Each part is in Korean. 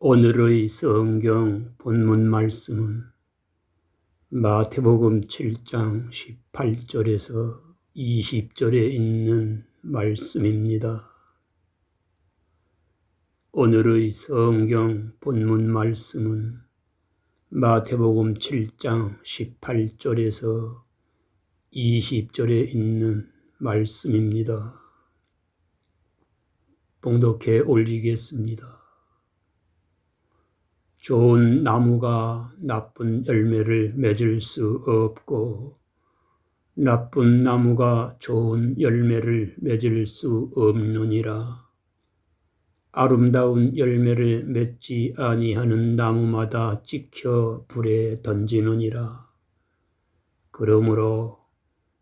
오늘의 성경 본문 말씀은 마태복음 7장 18절에서 20절에 있는 말씀입니다. 오늘의 성경 본문 말씀은 마태복음 7장 18절에서 20절에 있는 말씀입니다. 봉독해 올리겠습니다. 좋은 나무가 나쁜 열매를 맺을 수 없고 나쁜 나무가 좋은 열매를 맺을 수 없느니라. 아름다운 열매를 맺지 아니하는 나무마다 찍혀 불에 던지느니라. 그러므로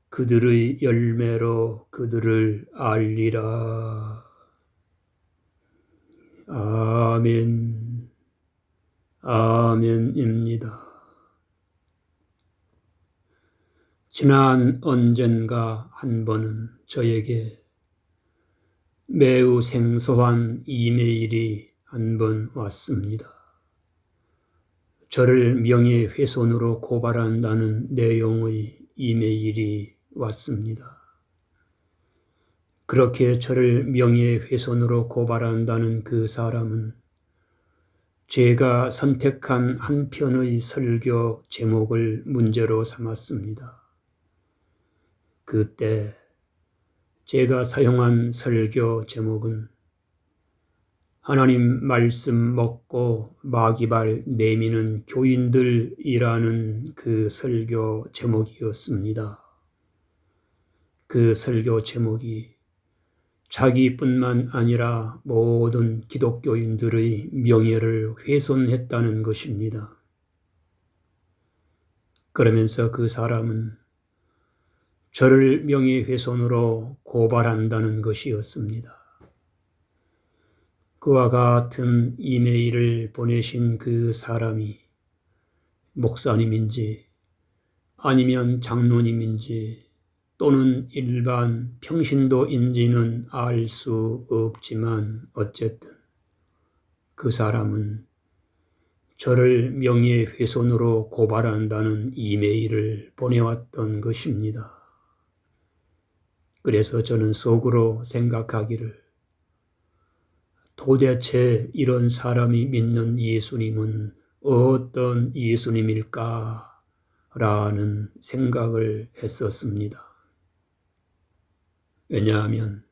그들의 열매로 그들을 알리라. 아멘. 아멘입니다. 지난 언젠가 한 번은 저에게 매우 생소한 이메일이 한 번 왔습니다. 저를 명예훼손으로 고발한다는 내용의 이메일이 왔습니다. 그렇게 저를 명예훼손으로 고발한다는 그 사람은 제가 선택한 한 편의 설교 제목을 문제로 삼았습니다. 그때 제가 사용한 설교 제목은 하나님 말씀 먹고 마귀발 내미는 교인들이라는 그 설교 제목이었습니다. 그 설교 제목이 자기뿐만 아니라 모든 기독교인들의 명예를 훼손했다는 것입니다. 그러면서 그 사람은 저를 명예훼손으로 고발한다는 것이었습니다. 그와 같은 이메일을 보내신 그 사람이 목사님인지 아니면 장로님인지 또는 일반 평신도인지는 알 수 없지만 어쨌든 그 사람은 저를 명예훼손으로 고발한다는 이메일을 보내왔던 것입니다. 그래서 저는 속으로 생각하기를 도대체 이런 사람이 믿는 예수님은 어떤 예수님일까? 라는 생각을 했었습니다. 왜냐하면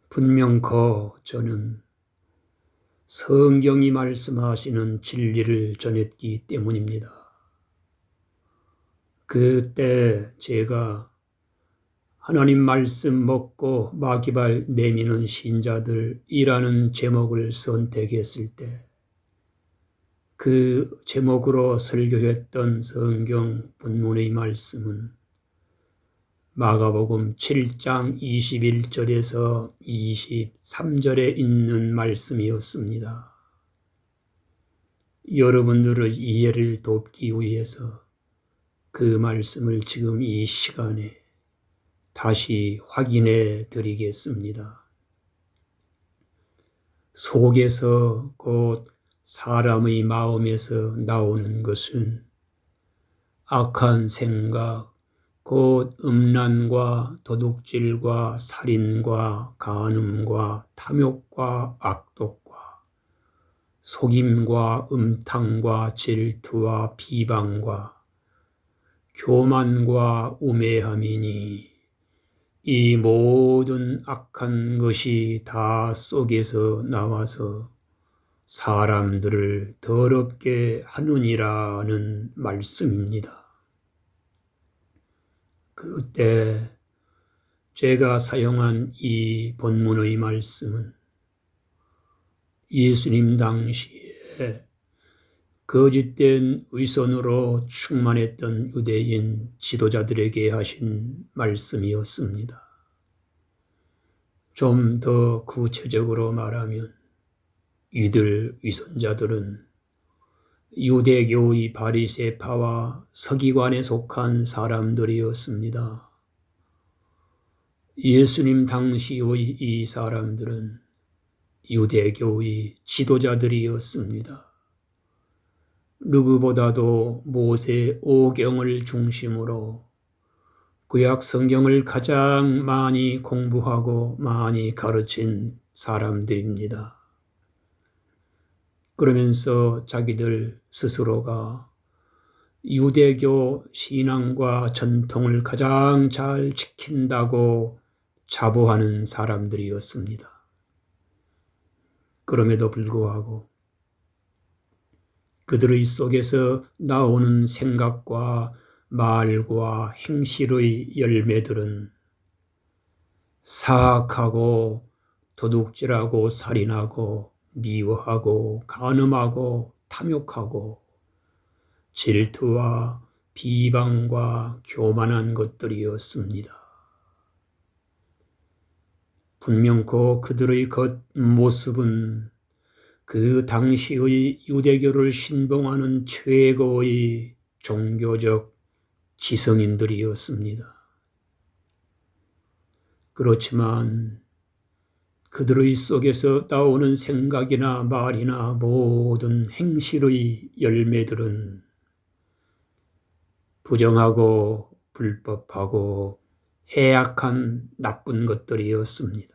분명코 저는 성경이 말씀하시는 진리를 전했기 때문입니다. 그때 제가 하나님 말씀 먹고 마귀발 내미는 신자들이라는 제목을 선택했을 때 그 제목으로 설교했던 성경 본문의 말씀은 마가복음 7장 21절에서 23절에 있는 말씀이었습니다. 여러분들의 이해를 돕기 위해서 그 말씀을 지금 이 시간에 다시 확인해 드리겠습니다. 속에서 곧 사람의 마음에서 나오는 것은 악한 생각, 곧 음란과 도둑질과 살인과 간음과 탐욕과 악독과 속임과 음탕과 질투와 비방과 교만과 우매함이니 이 모든 악한 것이 다 속에서 나와서 사람들을 더럽게 하느니라는 말씀입니다. 그때 제가 사용한 이 본문의 말씀은 예수님 당시에 거짓된 위선으로 충만했던 유대인 지도자들에게 하신 말씀이었습니다. 좀 더 구체적으로 말하면 이들 위선자들은 유대교의 바리새파와 서기관에 속한 사람들이었습니다. 예수님 당시의 이 사람들은 유대교의 지도자들이었습니다. 누구보다도 모세 오경을 중심으로 구약 성경을 가장 많이 공부하고 많이 가르친 사람들입니다. 그러면서 자기들 스스로가 유대교 신앙과 전통을 가장 잘 지킨다고 자부하는 사람들이었습니다. 그럼에도 불구하고 그들의 속에서 나오는 생각과 말과 행실의 열매들은 사악하고 도둑질하고 살인하고 미워하고 간음하고 탐욕하고 질투와 비방과 교만한 것들이었습니다. 분명코 그들의 겉모습은 그 당시의 유대교를 신봉하는 최고의 종교적 지성인들이었습니다. 그렇지만 그들의 속에서 나오는 생각이나 말이나 모든 행실의 열매들은 부정하고 불법하고 해악한 나쁜 것들이었습니다.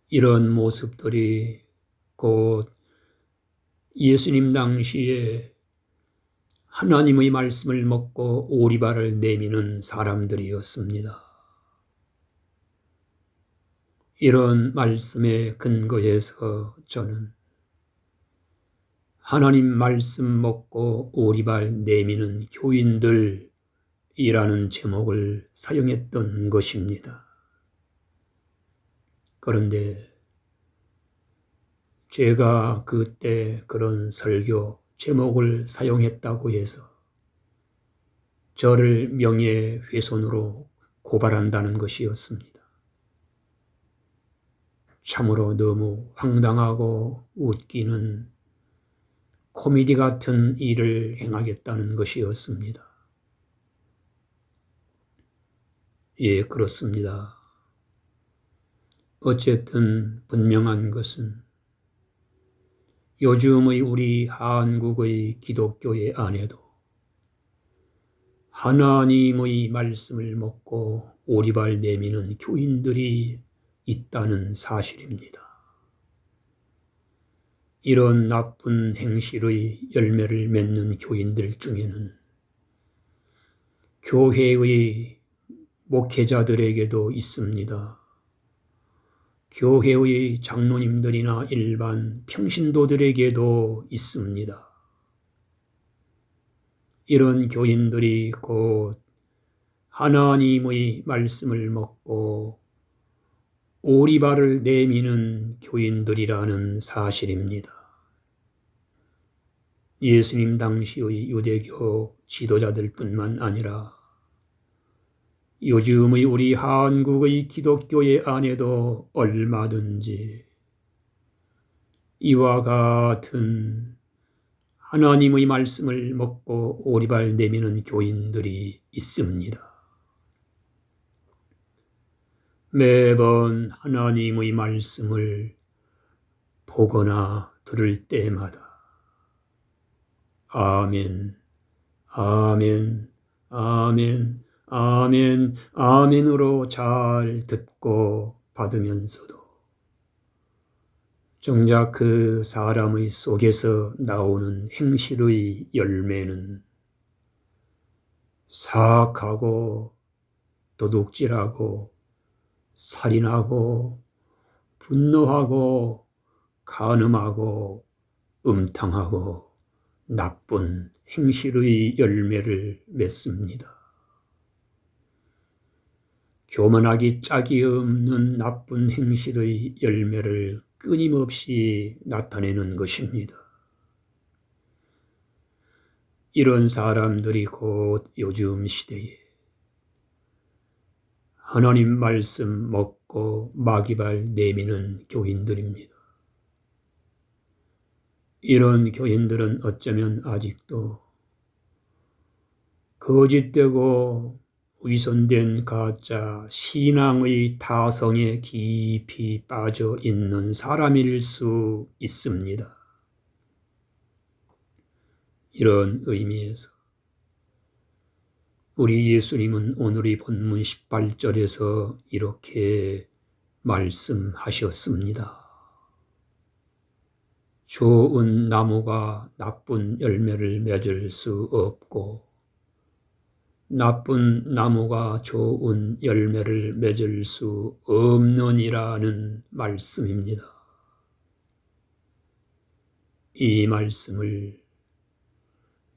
이런 모습들이 곧 예수님 당시에 하나님의 말씀을 먹고 오리발을 내미는 사람들이었습니다. 이런 말씀에 근거해서 저는 하나님 말씀 먹고 오리발 내미는 교인들이라는 제목을 사용했던 것입니다. 그런데 제가 그때 그런 설교 제목을 사용했다고 해서 저를 명예훼손으로 고발한다는 것이었습니다. 참으로 너무 황당하고 웃기는 코미디 같은 일을 행하겠다는 것이었습니다. 예, 그렇습니다. 어쨌든 분명한 것은 요즘의 우리 한국의 기독교회 안에도 하나님의 말씀을 먹고 오리발 내미는 교인들이 있다는 사실입니다. 이런 나쁜 행실의 열매를 맺는 교인들 중에는 교회의 목회자들에게도 있습니다. 교회의 장로님들이나 일반 평신도들에게도 있습니다. 이런 교인들이 곧 하나님의 말씀을 먹고 오리발을 내미는 교인들이라는 사실입니다. 예수님 당시의 유대교 지도자들뿐만 아니라 요즘의 우리 한국의 기독교회 안에도 얼마든지 이와 같은 하나님의 말씀을 먹고 오리발 내미는 교인들이 있습니다. 매번 하나님의 말씀을 보거나 들을 때마다 아멘, 아멘, 아멘, 아멘, 아멘으로 잘 듣고 받으면서도 정작 그 사람의 속에서 나오는 행실의 열매는 사악하고 도둑질하고 살인하고 분노하고 간음하고 음탕하고 나쁜 행실의 열매를 맺습니다. 교만하기 짝이 없는 나쁜 행실의 열매를 끊임없이 나타내는 것입니다. 이런 사람들이 곧 요즘 시대에 하나님 말씀 먹고 마귀발 내미는 교인들입니다. 이런 교인들은 어쩌면 아직도 거짓되고 위선된 가짜 신앙의 타성에 깊이 빠져 있는 사람일 수 있습니다. 이런 의미에서 우리 예수님은 오늘의 본문 18절에서 이렇게 말씀하셨습니다. 좋은 나무가 나쁜 열매를 맺을 수 없고 나쁜 나무가 좋은 열매를 맺을 수 없느니라는 말씀입니다. 이 말씀을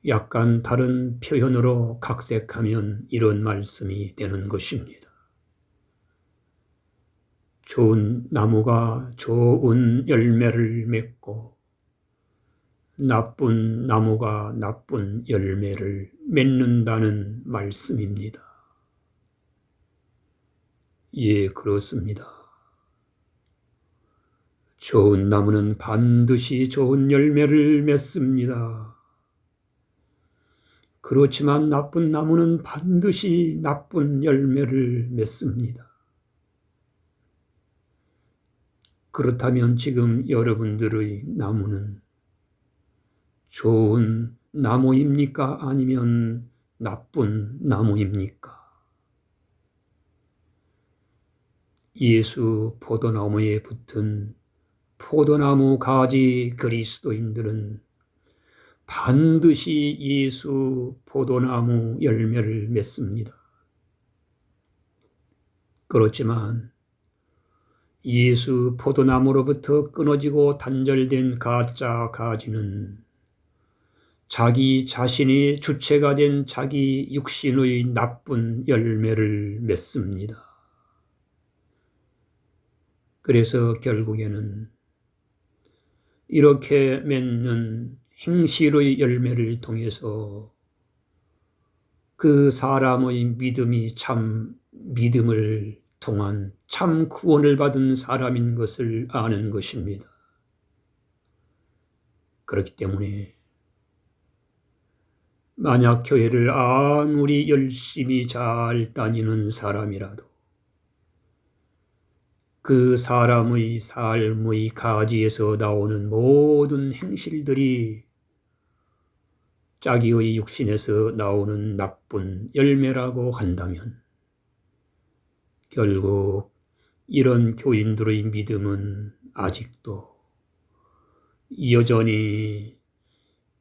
약간 다른 표현으로 각색하면 이런 말씀이 되는 것입니다. 좋은 나무가 좋은 열매를 맺고 나쁜 나무가 나쁜 열매를 맺는다는 말씀입니다. 예, 그렇습니다. 좋은 나무는 반드시 좋은 열매를 맺습니다. 그렇지만 나쁜 나무는 반드시 나쁜 열매를 맺습니다. 그렇다면 지금 여러분들의 나무는 좋은 나무입니까? 아니면 나쁜 나무입니까? 예수 포도나무에 붙은 포도나무 가지 그리스도인들은 반드시 예수 포도나무 열매를 맺습니다. 그렇지만 예수 포도나무로부터 끊어지고 단절된 가짜 가지는 자기 자신이 주체가 된 자기 육신의 나쁜 열매를 맺습니다. 그래서 결국에는 이렇게 맺는 행실의 열매를 통해서 그 사람의 믿음이 참 믿음을 통한 참 구원을 받은 사람인 것을 아는 것입니다. 그렇기 때문에 만약 교회를 아무리 열심히 잘 다니는 사람이라도 그 사람의 삶의 가지에서 나오는 모든 행실들이 자기의 육신에서 나오는 나쁜 열매라고 한다면 결국 이런 교인들의 믿음은 아직도 여전히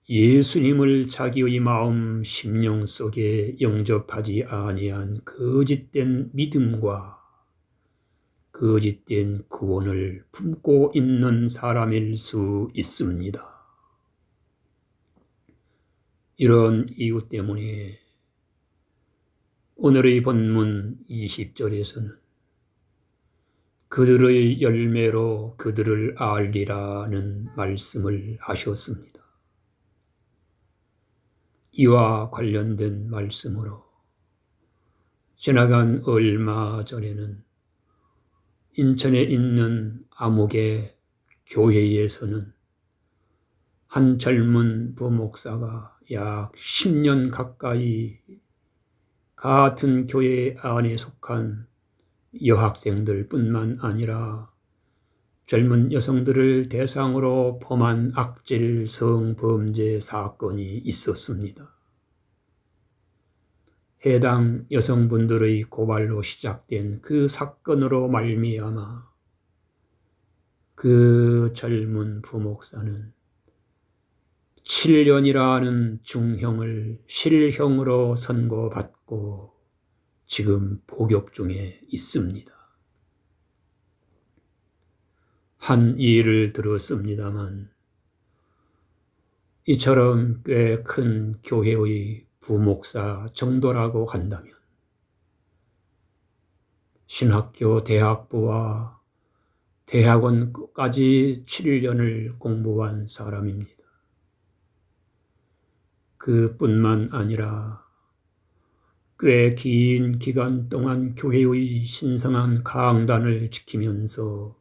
예수님을 자기의 마음 심령 속에 영접하지 아니한 거짓된 믿음과 거짓된 구원을 품고 있는 사람일 수 있습니다. 이런 이유 때문에 오늘의 본문 20절에서는 그들의 열매로 그들을 알리라는 말씀을 하셨습니다. 이와 관련된 말씀으로 지나간 얼마 전에는 인천에 있는 암흑의 교회에서는 한 젊은 부목사가 약 10년 가까이 같은 교회 안에 속한 여학생들 뿐만 아니라 젊은 여성들을 대상으로 범한 악질 성범죄 사건이 있었습니다. 해당 여성분들의 고발로 시작된 그 사건으로 말미암아 그 젊은 부목사는 7년이라는 중형을 실형으로 선고받고 지금 복역 중에 있습니다. 한 예를 들었습니다만 이처럼 꽤 큰 교회의 부목사 정도라고 한다면 신학교 대학부와 대학원까지 7년을 공부한 사람입니다. 그뿐만 아니라 꽤 긴 기간 동안 교회의 신성한 강단을 지키면서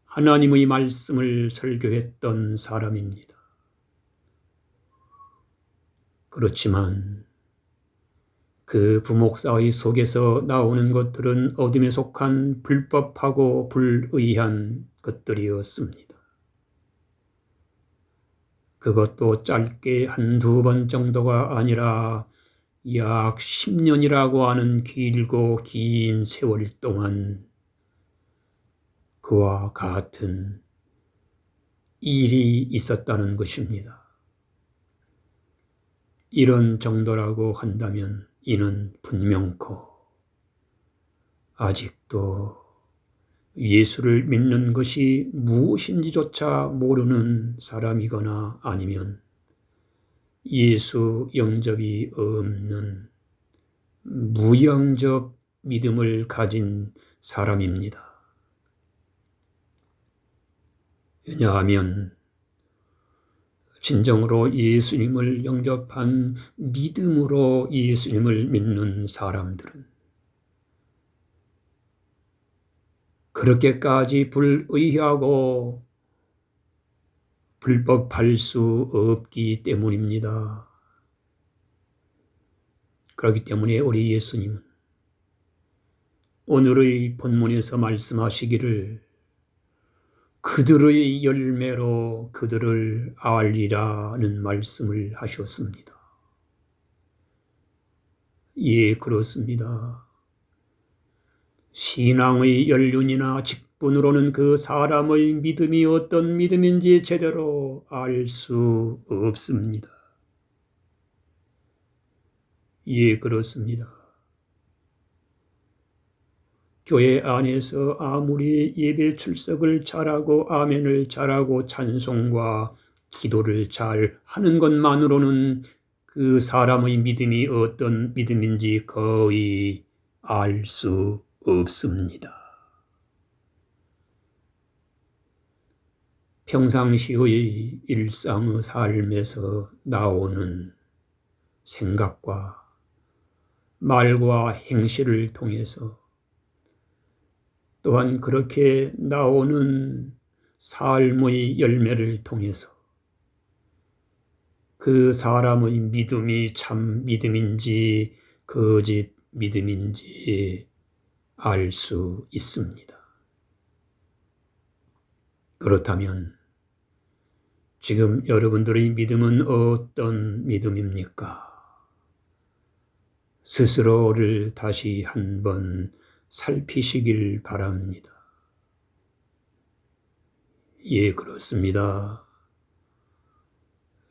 하나님의 말씀을 설교했던 사람입니다. 그렇지만 그 부목사의 속에서 나오는 것들은 어둠에 속한 불법하고 불의한 것들이었습니다. 그것도 짧게 한두 번 정도가 아니라 약 10년이라고 하는 길고 긴 세월 동안 그와 같은 일이 있었다는 것입니다. 이런 정도라고 한다면 이는 분명코 아직도 예수를 믿는 것이 무엇인지조차 모르는 사람이거나 아니면 예수 영접이 없는 무영접 믿음을 가진 사람입니다. 왜냐하면 진정으로 예수님을 영접한 믿음으로 예수님을 믿는 사람들은 그렇게까지 불의하고 불법할 수 없기 때문입니다. 그렇기 때문에 우리 예수님은 오늘의 본문에서 말씀하시기를 그들의 열매로 그들을 알리라는 말씀을 하셨습니다. 예, 그렇습니다. 신앙의 연륜이나 직분으로는 그 사람의 믿음이 어떤 믿음인지 제대로 알 수 없습니다. 예, 그렇습니다. 교회 안에서 아무리 예배 출석을 잘하고 아멘을 잘하고 찬송과 기도를 잘 하는 것만으로는 그 사람의 믿음이 어떤 믿음인지 거의 알 수 없습니다. 평상시의 일상의 삶에서 나오는 생각과 말과 행실을 통해서 또한 그렇게 나오는 삶의 열매를 통해서 그 사람의 믿음이 참 믿음인지 거짓 믿음인지 알 수 있습니다. 그렇다면 지금 여러분들의 믿음은 어떤 믿음입니까? 스스로를 다시 한번 살피시길 바랍니다. 예, 그렇습니다.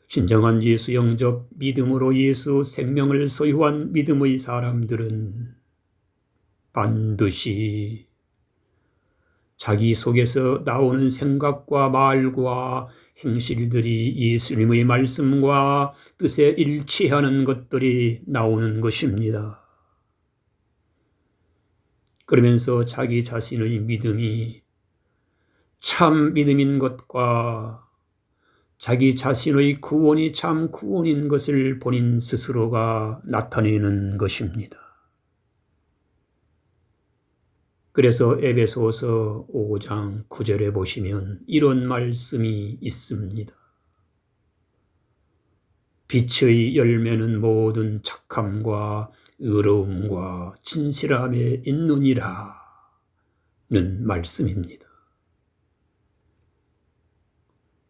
진정한 예수 영접 믿음으로 예수 생명을 소유한 믿음의 사람들은 반드시 자기 속에서 나오는 생각과 말과 행실들이 예수님의 말씀과 뜻에 일치하는 것들이 나오는 것입니다. 그러면서 자기 자신의 믿음이 참 믿음인 것과 자기 자신의 구원이 참 구원인 것을 본인 스스로가 나타내는 것입니다. 그래서 에베소서 5장 9절에 보시면 이런 말씀이 있습니다. 빛의 열매는 모든 착함과 의로움과 진실함에 있느니라 는 말씀입니다.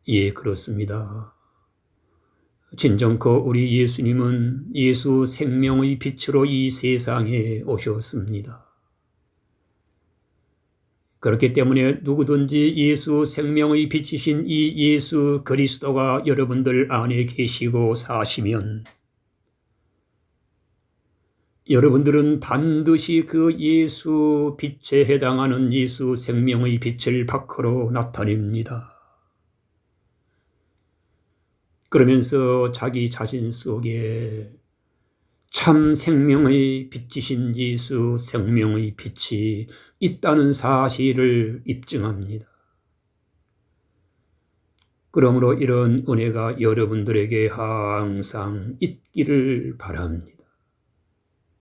예, 그렇습니다. 진정코 우리 예수님은 예수 생명의 빛으로 이 세상에 오셨습니다. 그렇기 때문에 누구든지 예수 생명의 빛이신 이 예수 그리스도가 여러분들 안에 계시고 사시면 여러분들은 반드시 그 예수 빛에 해당하는 예수 생명의 빛을 밖으로 나타냅니다. 그러면서 자기 자신 속에 참 생명의 빛이신 예수 생명의 빛이 있다는 사실을 입증합니다. 그러므로 이런 은혜가 여러분들에게 항상 있기를 바랍니다.